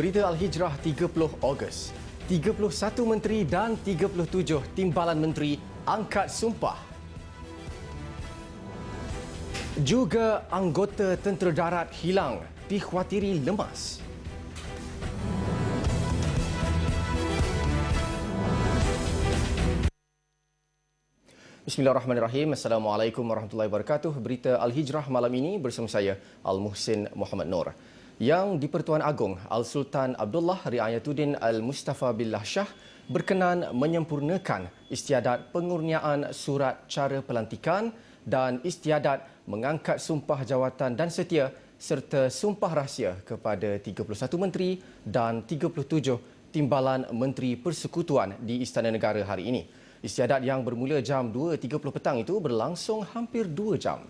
Berita Al-Hijrah 30 Ogos. 31 menteri dan 37 timbalan menteri angkat sumpah. Juga anggota tentera darat hilang, dikhawatiri lemas. Bismillahirrahmanirrahim. Assalamualaikum warahmatullahi wabarakatuh. Berita Al-Hijrah malam ini bersama saya, Al-Muhsin Muhammad Nur. Yang di-Pertuan Agong Al-Sultan Abdullah Riayatuddin Al-Mustafa Billah Shah berkenan menyempurnakan istiadat pengurniaan surat cara pelantikan dan istiadat mengangkat sumpah jawatan dan setia serta sumpah rahsia kepada 31 menteri dan 37 timbalan menteri persekutuan di Istana Negara hari ini. Istiadat yang bermula jam 2.30 petang itu berlangsung hampir 2 jam.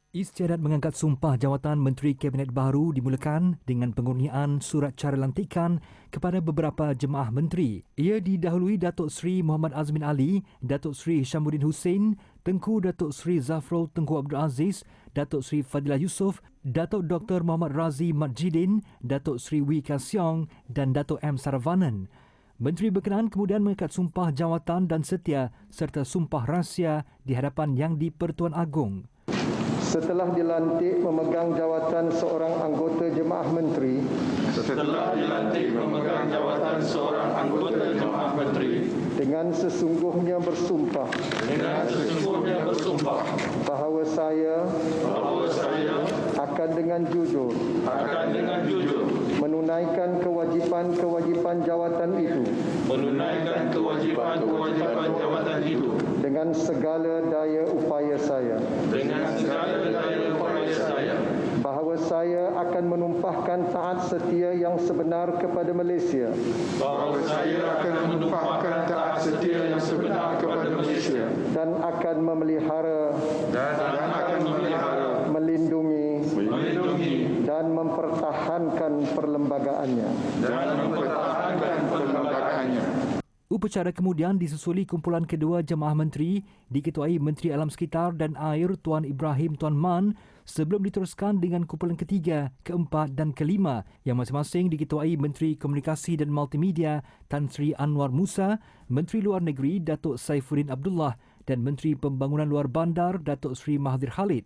Istiadat mengangkat sumpah jawatan Menteri Kabinet baru dimulakan dengan pengurniaan surat cara lantikan kepada beberapa jemaah menteri. Ia didahului Datuk Seri Muhammad Azmin Ali, Datuk Seri Hishamuddin Hussein, Tengku Datuk Seri Zafrul Tengku Abdul Aziz, Datuk Seri Fadilah Yusof, Datuk Dr. Muhammad Razi Majidin, Datuk Seri Wee Ka Siong dan Datuk M. Saravanan. Menteri berkenaan kemudian mengangkat sumpah jawatan dan setia serta sumpah rahsia di hadapan Yang di-Pertuan Agong. Setelah dilantik memegang jawatan seorang anggota jemaah menteri. Dengan sesungguhnya bersumpah. Bahawa saya. Akan dengan jujur. Menunaikan kewajipan jawatan itu. Dengan segala daya upaya saya. Bahawa saya akan menumpahkan taat setia yang sebenar kepada Malaysia. Dan akan memelihara. Melindungi. Dan mempertahankan perlembagaannya. Upacara kemudian disusuli kumpulan kedua jemaah menteri diketuai Menteri Alam Sekitar dan Air Tuan Ibrahim Tuan Man sebelum diteruskan dengan kumpulan ketiga, keempat dan kelima yang masing-masing diketuai Menteri Komunikasi dan Multimedia Tan Sri Anwar Musa, Menteri Luar Negeri Datuk Saifuddin Abdullah dan Menteri Pembangunan Luar Bandar Datuk Sri Mahathir Khalid.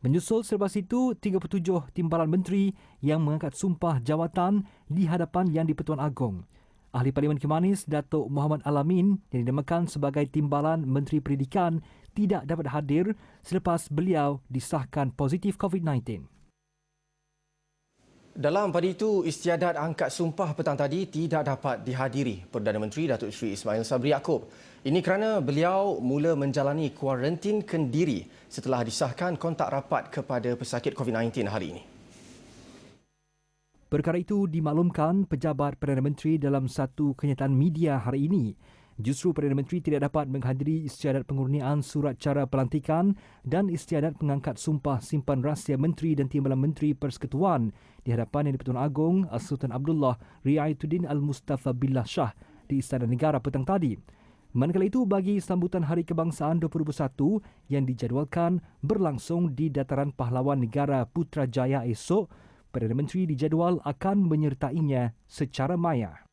Menyusul selepas itu, 37 timbalan menteri yang mengangkat sumpah jawatan di hadapan Yang di-Pertuan Agong. Ahli Parlimen Kimanis Datuk Muhammad Alamin yang dinamakan sebagai Timbalan Menteri Pendidikan tidak dapat hadir selepas beliau disahkan positif COVID-19. Dalam pada itu, istiadat angkat sumpah petang tadi tidak dapat dihadiri Perdana Menteri Datuk Seri Ismail Sabri Yaakob. Ini kerana beliau mula menjalani kuarantin kendiri setelah disahkan kontak rapat kepada pesakit COVID-19 hari ini. Perkara itu dimaklumkan pejabat Perdana Menteri dalam satu kenyataan media hari ini. Justru Perdana Menteri tidak dapat menghadiri istiadat pengurniaan surat cara pelantikan dan istiadat mengangkat sumpah simpan rahsia menteri dan timbalan menteri persekutuan di hadapan Yang di-Pertuan Agong Al-Sultan Abdullah Riayatuddin Al-Mustafa Billah Shah di Istana Negara petang tadi. Manakala itu, bagi sambutan Hari Kebangsaan 2021 yang dijadualkan berlangsung di Dataran Pahlawan Negara Putrajaya esok, Perdana Menteri dijadual akan menyertainya secara maya.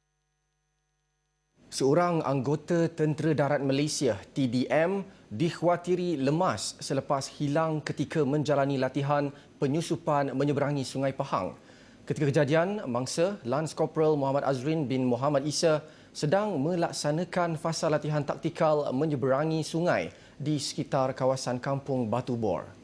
Seorang anggota Tentera Darat Malaysia, TDM, dikhawatiri lemas selepas hilang ketika menjalani latihan penyusupan menyeberangi Sungai Pahang. Ketika kejadian, mangsa Lance Corporal Muhammad Azrin bin Muhammad Isa sedang melaksanakan fasa latihan taktikal menyeberangi sungai di sekitar kawasan Kampung Batu Bor.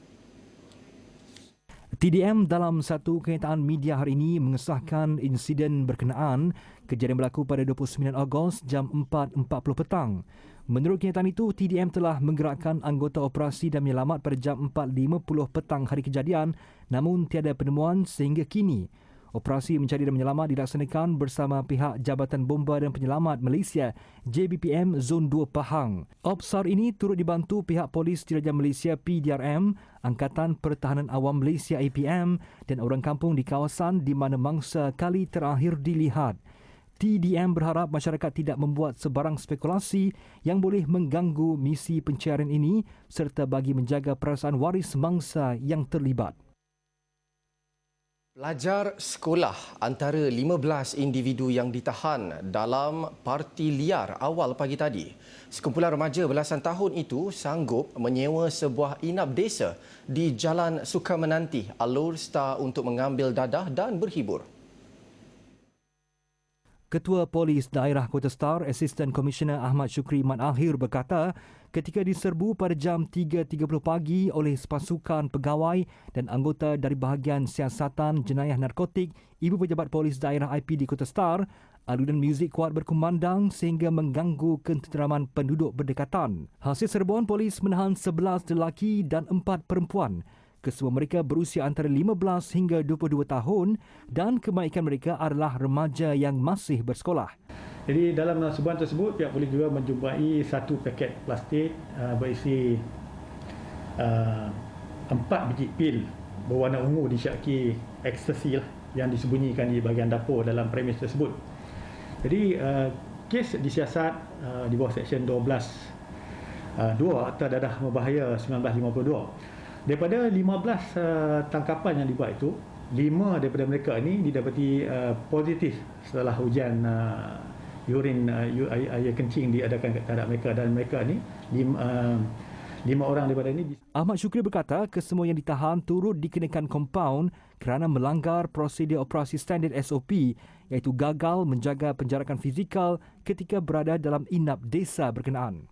TDM dalam satu kenyataan media hari ini mengesahkan insiden berkenaan kejadian berlaku pada 29 Ogos jam 4.40 petang. Menurut kenyataan itu, TDM telah menggerakkan anggota operasi dan menyelamat pada jam 4.50 petang hari kejadian namun tiada penemuan sehingga kini. Operasi mencari dan menyelamat dilaksanakan bersama pihak Jabatan Bomba dan Penyelamat Malaysia JBPM Zon 2 Pahang. Opsar ini turut dibantu pihak Polis Diraja Malaysia PDRM, Angkatan Pertahanan Awam Malaysia APM dan orang kampung di kawasan di mana mangsa kali terakhir dilihat. TDM berharap masyarakat tidak membuat sebarang spekulasi yang boleh mengganggu misi pencarian ini serta bagi menjaga perasaan waris mangsa yang terlibat. Pelajar sekolah antara 15 individu yang ditahan dalam parti liar awal pagi tadi. Sekumpulan remaja belasan tahun itu sanggup menyewa sebuah inap desa di Jalan Sukamenanti, Alor Star untuk mengambil dadah dan berhibur. Ketua Polis Daerah Kota Star, Assistant Commissioner Ahmad Syukri Mat Ahir berkata, ketika diserbu pada jam 3.30 pagi oleh sepasukan pegawai dan anggota dari bahagian siasatan jenayah narkotik Ibu Pejabat Polis Daerah IP di Kota Star, alunan muzik kuat berkumandang sehingga mengganggu ketenteraman penduduk berdekatan. Hasil serbuan, polis menahan 11 lelaki dan 4 perempuan. Kesemua mereka berusia antara 15 hingga 22 tahun dan kebanyakan mereka adalah remaja yang masih bersekolah. Jadi dalam serbuan tersebut, pihak polis juga menjumpai satu paket plastik berisi 4 biji pil berwarna ungu disyaki ekstasi yang disembunyikan di bahagian dapur dalam premis tersebut. Jadi kes disiasat di bawah Seksyen 12 2 Akta Dadah Berbahaya 1952. Daripada 15 tangkapan yang dibuat itu, 5 daripada mereka ini didapati positif setelah hujan urin air kencing diadakan terhadap mereka, dan mereka ini 5 orang daripada ini. Ahmad Syukri berkata kesemua yang ditahan turut dikenakan kompaun kerana melanggar prosedur operasi standard SOP, iaitu gagal menjaga penjarakan fizikal ketika berada dalam inap desa berkenaan.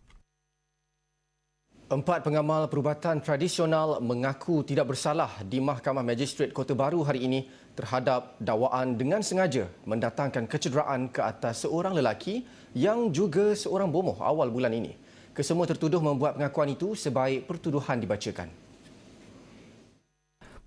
4 pengamal perubatan tradisional mengaku tidak bersalah di Mahkamah Magistrate Kota Baru hari ini terhadap dakwaan dengan sengaja mendatangkan kecederaan ke atas seorang lelaki yang juga seorang bomoh awal bulan ini. Kesemua tertuduh membuat pengakuan itu sebaik pertuduhan dibacakan.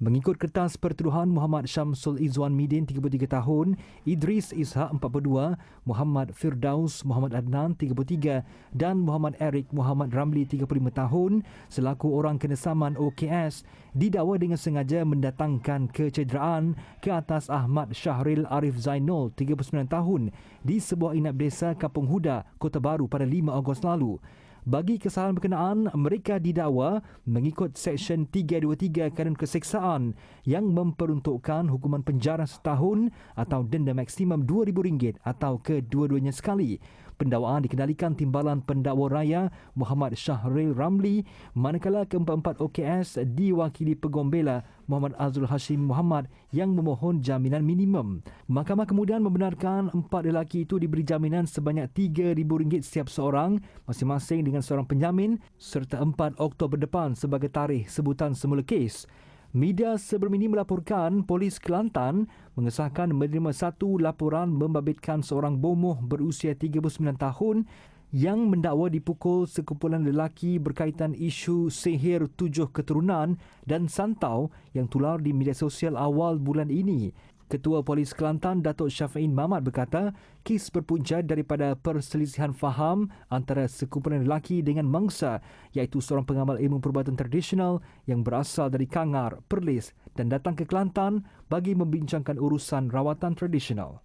Mengikut kertas pertuduhan, Muhammad Syamsul Izwan Midin 33 tahun, Idris Ishak 42, Muhammad Firdaus Muhammad Adnan 33 dan Muhammad Eric Muhammad Ramli 35 tahun selaku orang kenesaman OKS didakwa dengan sengaja mendatangkan kecederaan ke atas Ahmad Syahril Arif Zainul 39 tahun di sebuah inap desa Kampung Huda, Kota Baru pada 5 Ogos lalu. Bagi kesalahan berkenaan, mereka didakwa mengikut Seksyen 323 Kanun Keseksaan yang memperuntukkan hukuman penjara setahun atau denda maksimum RM2,000 atau kedua-duanya sekali. Pendakwaan dikendalikan Timbalan Pendakwa Raya Muhammad Syahril Ramli, manakala keempat-empat OKS diwakili Pegombela Muhammad Azrul Hashim Muhammad yang memohon jaminan minimum. Mahkamah kemudian membenarkan 4 lelaki itu diberi jaminan sebanyak RM3,000 setiap seorang, masing-masing dengan seorang penjamin, serta 4 Oktober depan sebagai tarikh sebutan semula kes. Media sebelum ini melaporkan Polis Kelantan mengesahkan menerima satu laporan membabitkan seorang bomoh berusia 39 tahun yang mendakwa dipukul sekumpulan lelaki berkaitan isu sihir 7 keturunan dan santau yang tular di media sosial awal bulan ini. Ketua Polis Kelantan Datuk Syafi'in Mamat berkata, kes berpunca daripada perselisihan faham antara sekumpulan lelaki dengan mangsa, iaitu seorang pengamal ilmu perubatan tradisional yang berasal dari Kangar, Perlis dan datang ke Kelantan bagi membincangkan urusan rawatan tradisional.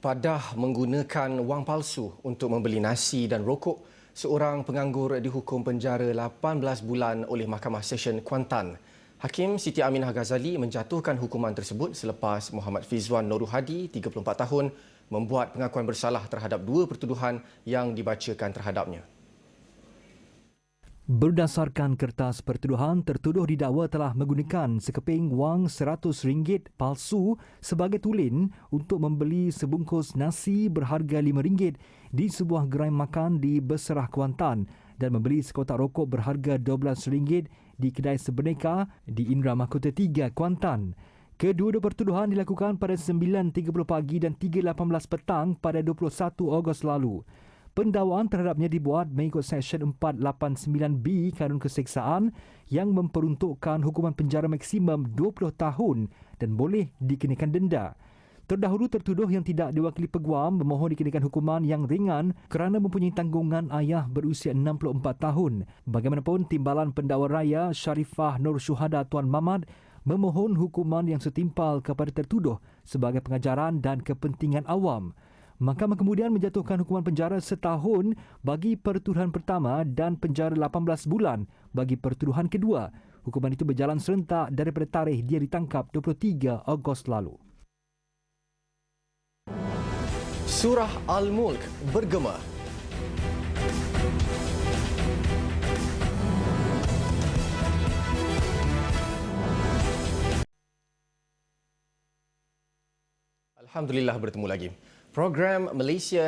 Padah menggunakan wang palsu untuk membeli nasi dan rokok, seorang penganggur dihukum penjara 18 bulan oleh Mahkamah Session Kuantan. Hakim Siti Aminah Ghazali menjatuhkan hukuman tersebut selepas Muhammad Fizwan Noruh Hadi, 34 tahun, membuat pengakuan bersalah terhadap 2 pertuduhan yang dibacakan terhadapnya. Berdasarkan kertas pertuduhan, tertuduh didakwa telah menggunakan sekeping wang RM100 palsu sebagai tulen untuk membeli sebungkus nasi berharga RM5 di sebuah gerai makan di Beserah Kuantan dan membeli sekotak rokok berharga RM12 di kedai Seberneka di Indra Mahkota 3 Kuantan. Kedua-dua pertuduhan dilakukan pada 9.30 pagi dan 3.18 petang pada 21 Ogos lalu. Pendakwaan terhadapnya dibuat mengikut Seksyen 489B Kanun Keseksaan yang memperuntukkan hukuman penjara maksimum 20 tahun dan boleh dikenakan denda. Terdahulu tertuduh yang tidak diwakili peguam memohon dikenakan hukuman yang ringan kerana mempunyai tanggungan ayah berusia 64 tahun. Bagaimanapun, Timbalan Pendakwa Raya Sharifah Nur Syuhada Tuan Mamat memohon hukuman yang setimpal kepada tertuduh sebagai pengajaran dan kepentingan awam. Mahkamah kemudian menjatuhkan hukuman penjara setahun bagi pertuduhan pertama dan penjara 18 bulan bagi pertuduhan kedua. Hukuman itu berjalan serentak daripada tarikh dia ditangkap 23 Ogos lalu. Surah Al-Mulk bergema. Alhamdulillah bertemu lagi. Program Malaysia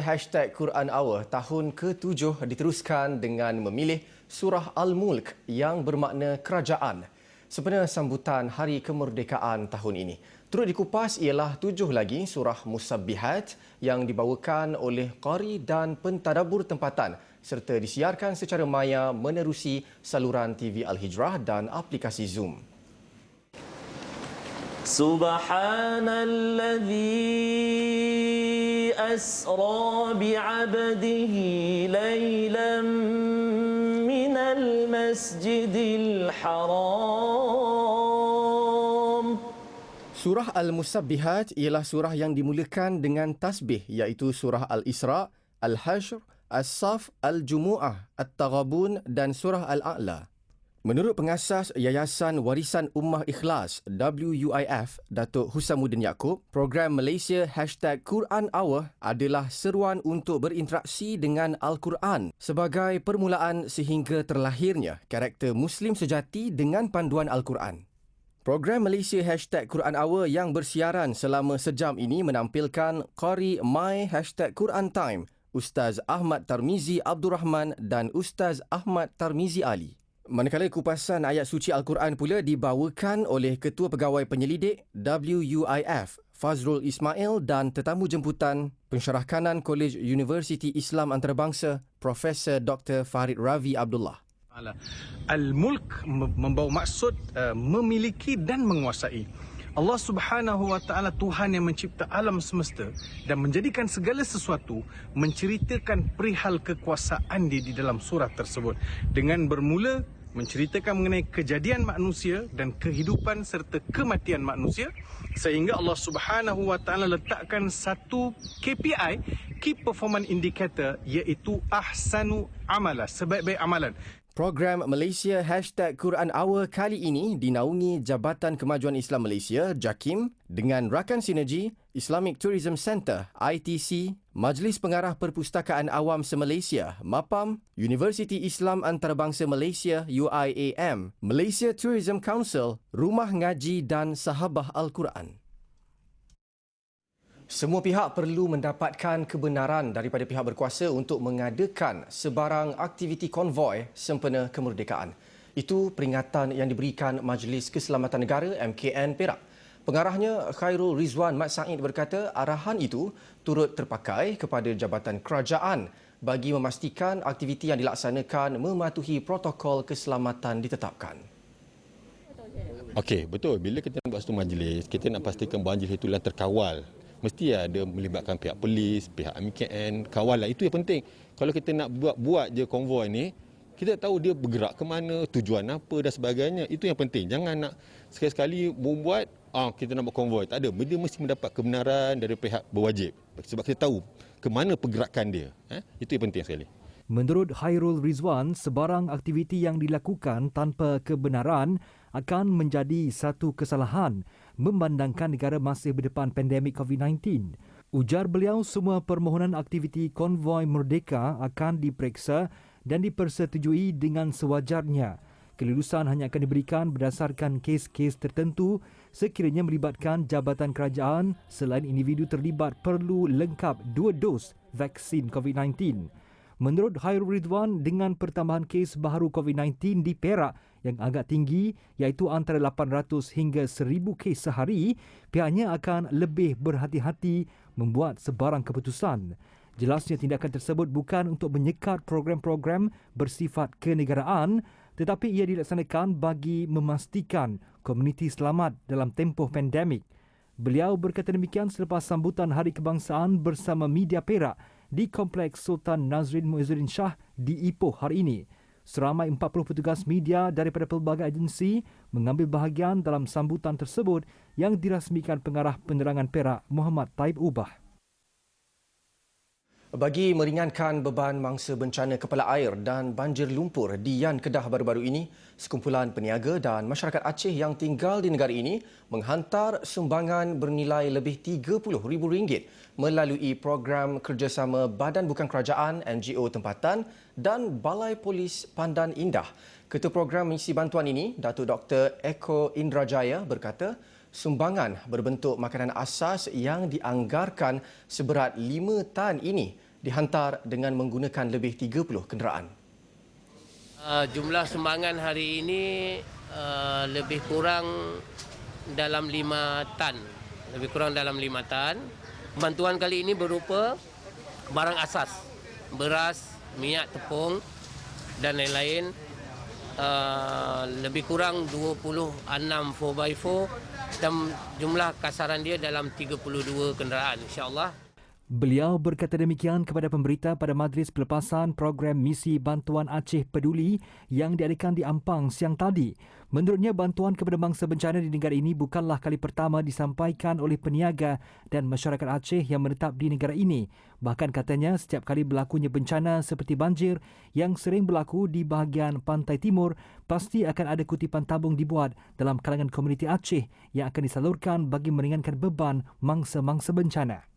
#Quran Hour tahun ke-7 diteruskan dengan memilih Surah Al-Mulk yang bermakna kerajaan sempena sambutan Hari Kemerdekaan tahun ini. Turut dikupas ialah 7 lagi Surah Musabbihat yang dibawakan oleh qari dan pentadabbur tempatan serta disiarkan secara maya menerusi saluran TV Al-Hijrah dan aplikasi Zoom. Subhanalladzi asra bi'abdihi laylan minal masjidil haram. Surah Al-Musabbihat ialah surah yang dimulakan dengan tasbih iaitu surah Al-Isra, Al-Hashr, As-Saf, Al-Jumu'ah, At-Taghabun dan surah Al-A'la. Menurut pengasas Yayasan Warisan Ummah Ikhlas WUIF, Datuk Husamuddin Yaakob, program Malaysia #Quran Hour adalah seruan untuk berinteraksi dengan Al-Quran sebagai permulaan sehingga terlahirnya karakter Muslim sejati dengan panduan Al-Quran. Program Malaysia #Quran Hour yang bersiaran selama sejam ini menampilkan qari My #Quran Time, Ustaz Ahmad Tarmizi Abdul Rahman dan Ustaz Ahmad Tarmizi Ali. Manakala kupasan ayat suci Al-Quran pula dibawakan oleh Ketua Pegawai Penyelidik WUIF, Fazrul Ismail dan tetamu jemputan Pensyarah Kanan Kolej Universiti Islam Antarabangsa, Profesor Dr. Farid Ravi Abdullah. Al-Mulk membawa maksud memiliki dan menguasai. Allah Subhanahu wa taala Tuhan yang mencipta alam semesta dan menjadikan segala sesuatu menceritakan perihal kekuasaan dia di dalam surah tersebut dengan bermula menceritakan mengenai kejadian manusia dan kehidupan serta kematian manusia sehingga Allah Subhanahu wa taala letakkan satu KPI, Key Performance Indicator, iaitu ahsanu amala, sebaik-baik amalan. Program Malaysia #Quran Hour kali ini dinaungi Jabatan Kemajuan Islam Malaysia JAKIM dengan rakan sinergi Islamic Tourism Centre ITC, Majlis Pengarah Perpustakaan Awam Se-Malaysia MAPAM, Universiti Islam Antarabangsa Malaysia UIAM, Malaysia Tourism Council, Rumah Ngaji dan Sahabah Al-Quran. Semua pihak perlu mendapatkan kebenaran daripada pihak berkuasa untuk mengadakan sebarang aktiviti konvoi sempena kemerdekaan. Itu peringatan yang diberikan Majlis Keselamatan Negara MKN Perak. Pengarahnya Khairul Rizwan Mat Said berkata arahan itu turut terpakai kepada Jabatan Kerajaan bagi memastikan aktiviti yang dilaksanakan mematuhi protokol keselamatan ditetapkan. Okey, betul. Bila kita buat satu majlis, kita nak pastikan majlis itulah terkawal. Mesti ada melibatkan pihak polis, pihak MKN, kawalan. Itu yang penting. Kalau kita nak buat je konvoi ni, kita tahu dia bergerak ke mana, tujuan apa dan sebagainya. Itu yang penting. Jangan nak sekali-sekali membuat, kita nak buat konvoi. Tak ada. Dia mesti mendapat kebenaran dari pihak berwajib. Sebab kita tahu ke mana pergerakan dia. Itu yang penting sekali. Menurut Khairul Rizwan, sebarang aktiviti yang dilakukan tanpa kebenaran akan menjadi satu kesalahan memandangkan negara masih berdepan pandemik COVID-19. Ujar beliau, semua permohonan aktiviti konvoi merdeka akan diperiksa dan dipersetujui dengan sewajarnya. Kelulusan hanya akan diberikan berdasarkan kes-kes tertentu sekiranya melibatkan jabatan kerajaan selain individu terlibat perlu lengkap 2 dos vaksin COVID-19. Menurut Khairul Ridwan, dengan pertambahan kes baharu COVID-19 di Perak yang agak tinggi iaitu antara 800 hingga 1000 kes sehari, pihaknya akan lebih berhati-hati membuat sebarang keputusan. Jelasnya tindakan tersebut bukan untuk menyekat program-program bersifat kenegaraan tetapi ia dilaksanakan bagi memastikan komuniti selamat dalam tempoh pandemik. Beliau berkata demikian selepas sambutan Hari Kebangsaan bersama media Perak di Kompleks Sultan Nazrin Muizzuddin Shah di Ipoh hari ini. Seramai 40 petugas media daripada pelbagai agensi mengambil bahagian dalam sambutan tersebut yang dirasmikan Pengarah Penerangan Perak Muhammad Taib Ubah. Bagi meringankan beban mangsa bencana kepala air dan banjir lumpur di Yan Kedah baru-baru ini, sekumpulan peniaga dan masyarakat Aceh yang tinggal di negara ini menghantar sumbangan bernilai lebih RM30,000 melalui program kerjasama Badan Bukan Kerajaan, NGO tempatan dan Balai Polis Pandan Indah. Ketua program misi bantuan ini, Datuk Dr. Eko Indrajaya berkata, sumbangan berbentuk makanan asas yang dianggarkan seberat 5 tan ini dihantar dengan menggunakan lebih 30 kenderaan. Jumlah sumbangan hari ini lebih kurang dalam 5 tan. Lebih kurang dalam 5 tan. Bantuan kali ini berupa barang asas, beras, minyak, tepung dan lain-lain. Lebih kurang 26 4x4 dan jumlah kasaran dia dalam 32 kenderaan, insya-Allah. Beliau berkata demikian kepada pemberita pada majlis pelepasan program misi bantuan Aceh Peduli yang diadakan di Ampang siang tadi. Menurutnya, bantuan kepada bangsa bencana di negara ini bukanlah kali pertama disampaikan oleh peniaga dan masyarakat Aceh yang menetap di negara ini. Bahkan katanya, setiap kali berlakunya bencana seperti banjir yang sering berlaku di bahagian pantai timur, pasti akan ada kutipan tabung dibuat dalam kalangan komuniti Aceh yang akan disalurkan bagi meringankan beban mangsa-mangsa bencana.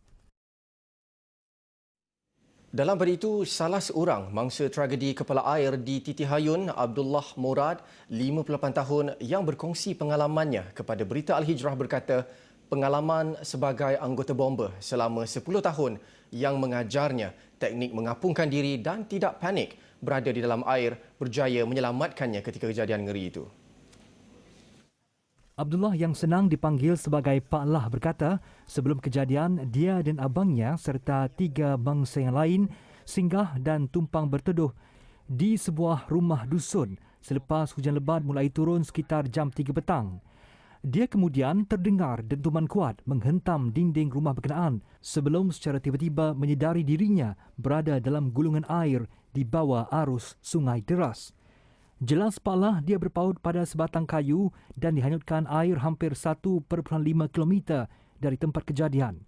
Dalam pada itu, salah seorang mangsa tragedi kepala air di Titi Hayun, Abdullah Murad, 58 tahun yang berkongsi pengalamannya kepada Berita Al-Hijrah berkata, pengalaman sebagai anggota bomber selama 10 tahun yang mengajarnya teknik mengapungkan diri dan tidak panik berada di dalam air berjaya menyelamatkannya ketika kejadian ngeri itu. Abdullah yang senang dipanggil sebagai Pak Lah berkata, sebelum kejadian, dia dan abangnya serta 3 bangsa yang lain singgah dan tumpang berteduh di sebuah rumah dusun selepas hujan lebat mulai turun sekitar jam 3 petang. Dia kemudian terdengar dentuman kuat menghentam dinding rumah berkenaan sebelum secara tiba-tiba menyedari dirinya berada dalam gulungan air di bawah arus sungai deras. Jelas Pak Lah dia berpaut pada sebatang kayu dan dihanyutkan air hampir 1.5 kilometer dari tempat kejadian.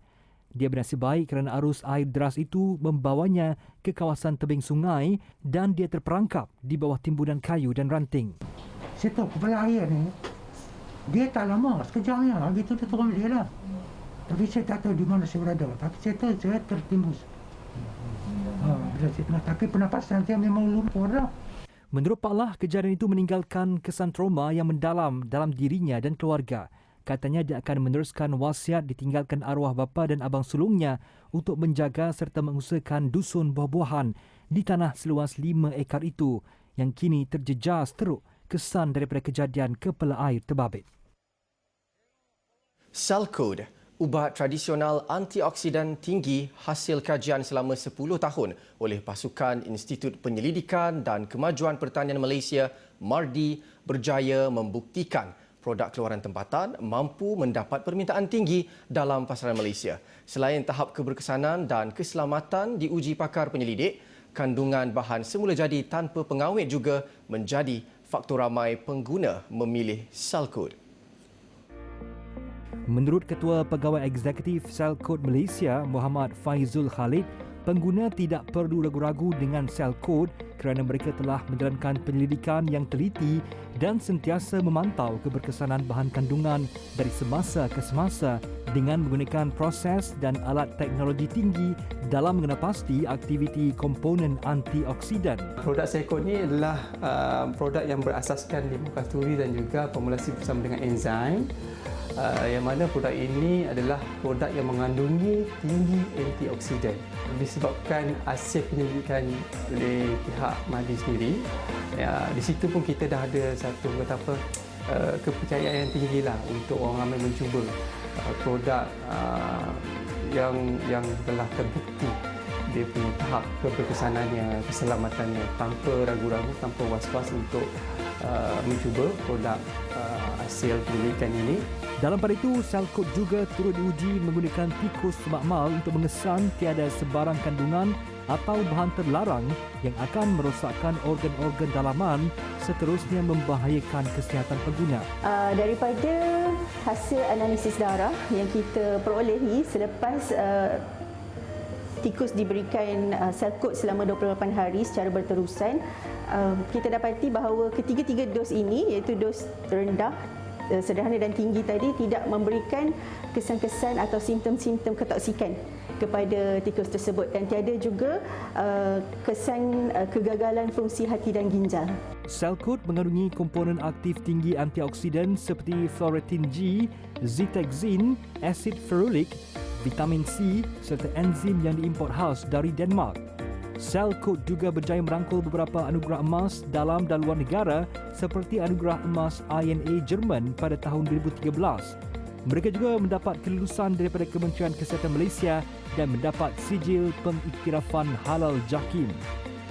Dia bernasib baik kerana arus air deras itu membawanya ke kawasan tebing sungai dan dia terperangkap di bawah timbunan kayu dan ranting. Saya tahu kepala air ni, dia tak lama, sekejap je, gitu dia turun dia lah. Tapi saya tak tahu di mana saya berada, tapi saya tahu saya tertimbus. Tapi pernafasan saya memang lumpur dah. Menurut Pak Lah, kejadian itu meninggalkan kesan trauma yang mendalam dalam dirinya dan keluarga. Katanya dia akan meneruskan wasiat ditinggalkan arwah bapa dan abang sulungnya untuk menjaga serta mengusahakan dusun buah-buahan di tanah seluas 5 ekar itu yang kini terjejas teruk kesan daripada kejadian kepala air terbabit. Cellcode, ubat tradisional antioksidan tinggi hasil kajian selama 10 tahun oleh Pasukan Institut Penyelidikan dan Kemajuan Pertanian Malaysia MARDI berjaya membuktikan produk keluaran tempatan mampu mendapat permintaan tinggi dalam pasaran Malaysia. Selain tahap keberkesanan dan keselamatan diuji pakar penyelidik, kandungan bahan semula jadi tanpa pengawet juga menjadi faktor ramai pengguna memilih Cellcode. Menurut Ketua Pegawai Eksekutif Cellcode Malaysia, Muhammad Faizul Khalid, pengguna tidak perlu ragu-ragu dengan Cellcode kerana mereka telah menjalankan penyelidikan yang teliti dan sentiasa memantau keberkesanan bahan kandungan dari semasa ke semasa dengan menggunakan proses dan alat teknologi tinggi dalam mengenapasti aktiviti komponen antioksidan. Produk Cellcode ni adalah produk yang berasaskan limu kasturi dan juga formulasi bersama dengan enzim. Yang mana produk ini adalah produk yang mengandungi tinggi antioksidan. Disebabkan hasil penyelidikan oleh pihak MARDI sendiri, di situ pun kita dah ada satu kepercayaan yang tinggi lah untuk orang ramai mencuba produk yang telah terbukti dia punya tahap keberkesanannya, keselamatannya, tanpa ragu-ragu, tanpa was-was untuk mencuba produk hasil penyelidikan ini. Dalam pada itu, Cellcode juga turut diuji menggunakan tikus makmal untuk mengesan tiada sebarang kandungan atau bahan terlarang yang akan merosakkan organ-organ dalaman seterusnya membahayakan kesihatan pengguna. Daripada hasil analisis darah yang kita perolehi selepas tikus diberikan sel kod selama 28 hari secara berterusan, kita dapati bahawa ketiga-tiga dos ini, iaitu dos rendah, sederhana dan tinggi tadi, tidak memberikan kesan-kesan atau simptom-simptom ketoksikan kepada tikus tersebut, dan tiada juga kesan kegagalan fungsi hati dan ginjal. Sel kod mengandungi komponen aktif tinggi antioksidan seperti fluoretin G, zitexin, asid ferulic, vitamin C serta enzim yang diimport khas dari Denmark. Sel kod juga berjaya merangkul beberapa anugerah emas dalam dan luar negara seperti anugerah emas INA Jerman pada tahun 2013. Mereka juga mendapat kelulusan daripada Kementerian Kesihatan Malaysia dan mendapat sijil pengiktirafan halal JAKIM.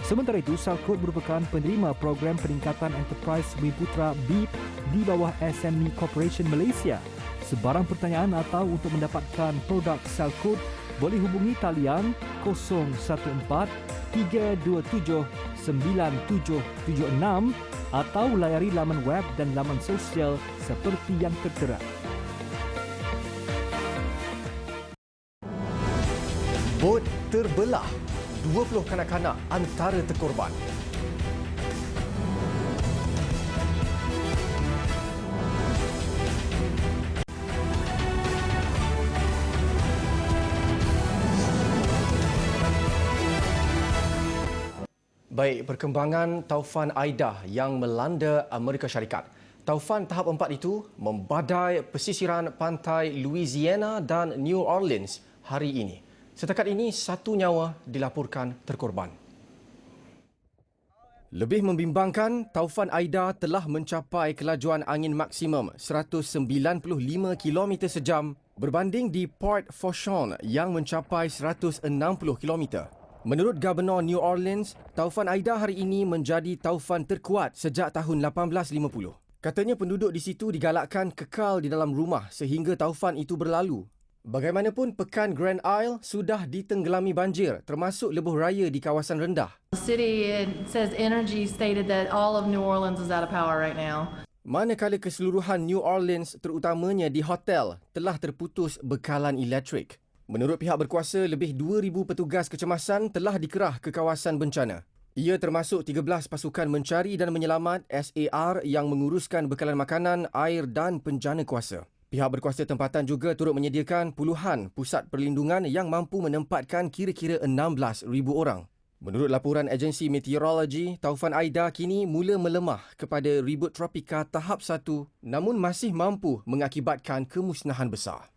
Sementara itu, Sel kod merupakan penerima program peningkatan enterprise Bumiputera BIP di bawah SME Corporation Malaysia. Sebarang pertanyaan atau untuk mendapatkan produk Sel kod, boleh hubungi talian 014-327-9776 atau layari laman web dan laman sosial seperti yang tertera. Bot terbelah, 20 kanak-kanak antara terkorban. Baik, perkembangan taufan Aida yang melanda Amerika Syarikat. Taufan tahap 4 itu membadai pesisiran pantai Louisiana dan New Orleans hari ini. Setakat ini, 1 nyawa dilaporkan terkorban. Lebih membimbangkan, taufan Aida telah mencapai kelajuan angin maksimum 195 km sejam berbanding di Port Fourchon yang mencapai 160 km. Menurut Gubernur New Orleans, taufan Aida hari ini menjadi taufan terkuat sejak tahun 1850. Katanya penduduk di situ digalakkan kekal di dalam rumah sehingga taufan itu berlalu. Bagaimanapun, pekan Grand Isle sudah ditenggelami banjir, termasuk lebuh raya di kawasan rendah. The city says Energy stated that all of New Orleans is out of power right now. Manakala keseluruhan New Orleans, terutamanya di hotel, telah terputus bekalan elektrik. Menurut pihak berkuasa, lebih 2,000 petugas kecemasan telah dikerah ke kawasan bencana. Ia termasuk 13 pasukan mencari dan menyelamat SAR yang menguruskan bekalan makanan, air dan penjana kuasa. Pihak berkuasa tempatan juga turut menyediakan puluhan pusat perlindungan yang mampu menempatkan kira-kira 16,000 orang. Menurut laporan agensi meteorologi, taufan Aida kini mula melemah kepada ribut tropika tahap 1 namun masih mampu mengakibatkan kemusnahan besar.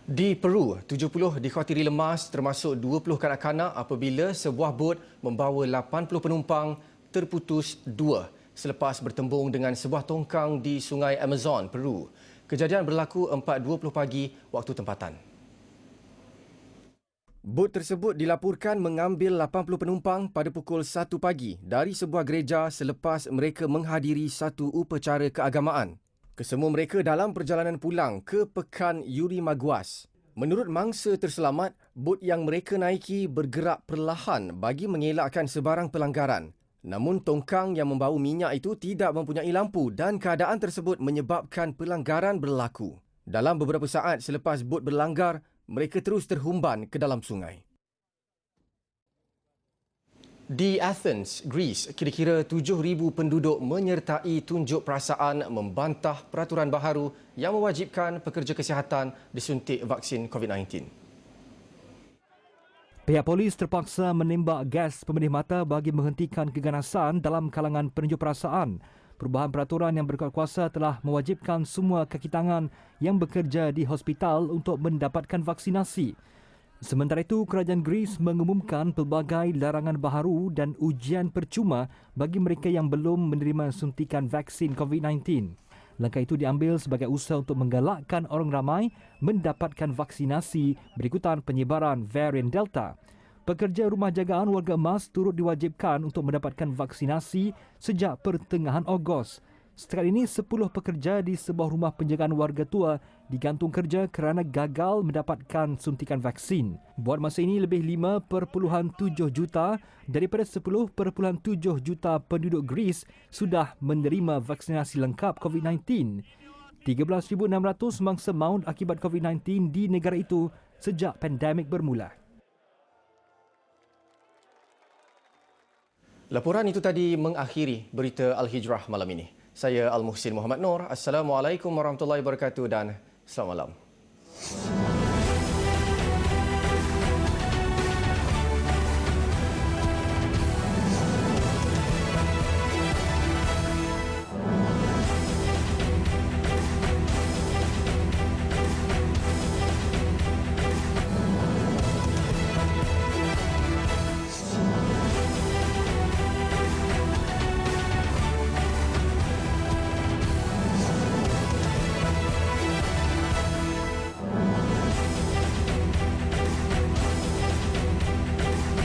Di Peru, 70 dikhawatiri lemas termasuk 20 kanak-kanak apabila sebuah bot membawa 80 penumpang terputus 2 selepas bertembung dengan sebuah tongkang di Sungai Amazon, Peru. Kejadian berlaku 4.20 pagi waktu tempatan. Bot tersebut dilaporkan mengambil 80 penumpang pada pukul 1 pagi dari sebuah gereja selepas mereka menghadiri satu upacara keagamaan. Kesemua mereka dalam perjalanan pulang ke Pekan Yurimaguas. Menurut mangsa terselamat, bot yang mereka naiki bergerak perlahan bagi mengelakkan sebarang pelanggaran. Namun tongkang yang membawa minyak itu tidak mempunyai lampu dan keadaan tersebut menyebabkan pelanggaran berlaku. Dalam beberapa saat selepas bot berlanggar, mereka terus terhumban ke dalam sungai. Di Athens, Greece, kira-kira 7,000 penduduk menyertai tunjuk perasaan membantah peraturan baharu yang mewajibkan pekerja kesihatan disuntik vaksin COVID-19. Pihak polis terpaksa menembak gas pemedih mata bagi menghentikan keganasan dalam kalangan penunjuk perasaan. Perubahan peraturan yang berkuat kuasa telah mewajibkan semua kaki tangan yang bekerja di hospital untuk mendapatkan vaksinasi. Sementara itu, kerajaan Greece mengumumkan pelbagai larangan baharu dan ujian percuma bagi mereka yang belum menerima suntikan vaksin COVID-19. Langkah itu diambil sebagai usaha untuk menggalakkan orang ramai mendapatkan vaksinasi berikutan penyebaran varian Delta. Pekerja rumah jagaan warga emas turut diwajibkan untuk mendapatkan vaksinasi sejak pertengahan Ogos. Setakat ini, 10 pekerja di sebuah rumah penjagaan warga tua digantung kerja kerana gagal mendapatkan suntikan vaksin. Buat masa ini, lebih 5.7 juta daripada 10.7 juta penduduk Greece sudah menerima vaksinasi lengkap COVID-19. 13,600 mangsa maut akibat COVID-19 di negara itu sejak pandemik bermula. Laporan itu tadi mengakhiri berita Al-Hijrah malam ini. Saya Al-Muhsin Muhammad Noor. Assalamualaikum warahmatullahi wabarakatuh dan selamat malam.